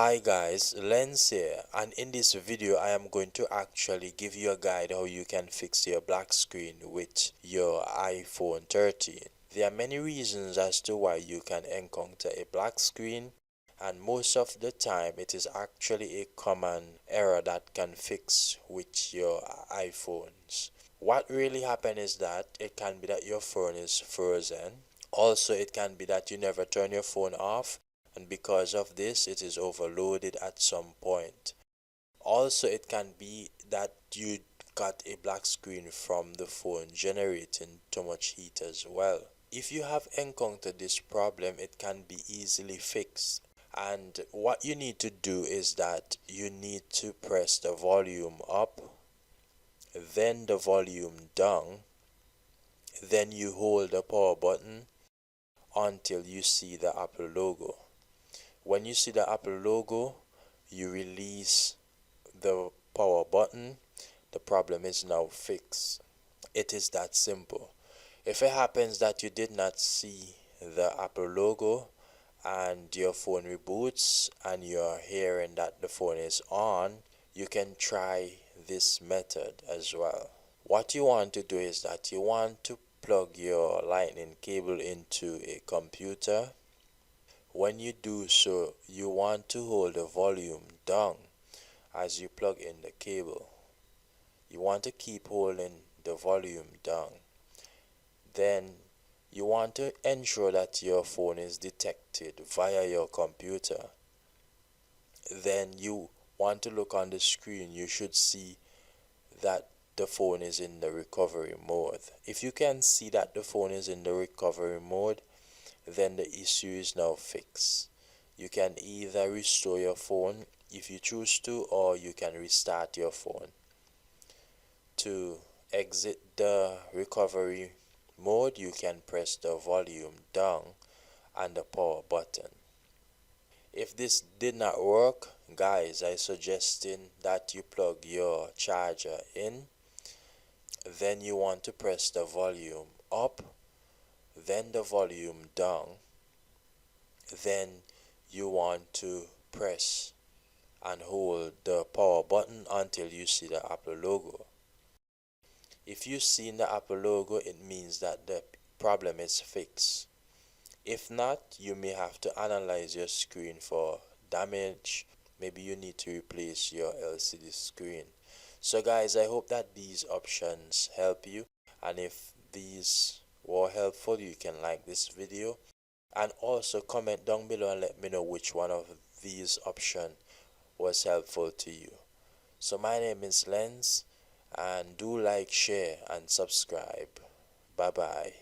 Hi guys, Lens here, and in this video I am going to actually give you a guide how you can fix your black screen with your iPhone 13. There are many reasons as to why you can encounter a black screen, and most of the time it is actually a common error that can fix with your iPhones. What really happens is that it can be that your phone is frozen. Also, it can be that you never turn your phone off, and because of this it is overloaded at some point. Also, it can be that you got a black screen from the phone generating too much heat as well. If you have encountered this problem, it can be easily fixed, and what you need to do is that you need to press the volume up, then the volume down, then you hold the power button until you see the Apple logo. When you see the Apple logo, you release the power button. The problem is now fixed. It is that simple. If it happens that you did not see the Apple logo and your phone reboots and you're hearing that the phone is on, you can try this method as well. What you want to do is that you want to plug your lightning cable into a computer. When you do so, you want to hold the volume down as you plug in the cable. You want to keep holding the volume down. Then you want to ensure that your phone is detected via your computer. Then you want to look on the screen. You should see that the phone is in the recovery mode. If you can see that the phone is in the recovery mode, then the issue is now fixed. You can either restore your phone if you choose to, or you can restart your phone. To exit the recovery mode, you can press the volume down and the power button. If this did not work, guys, I suggesting that you plug your charger in. Then you want to press the volume up, then the volume down. Then you want to press and hold the power button until you see the Apple logo. If you see the Apple logo, it means that the problem is fixed. If not, you may have to analyze your screen for damage. Maybe you need to replace your LCD screen. So guys, I hope that these options help you, and if these were helpful, you can like this video and also comment down below and let me know which one of these options was helpful to you. So my name is Lens, and do like, share and subscribe. Bye bye.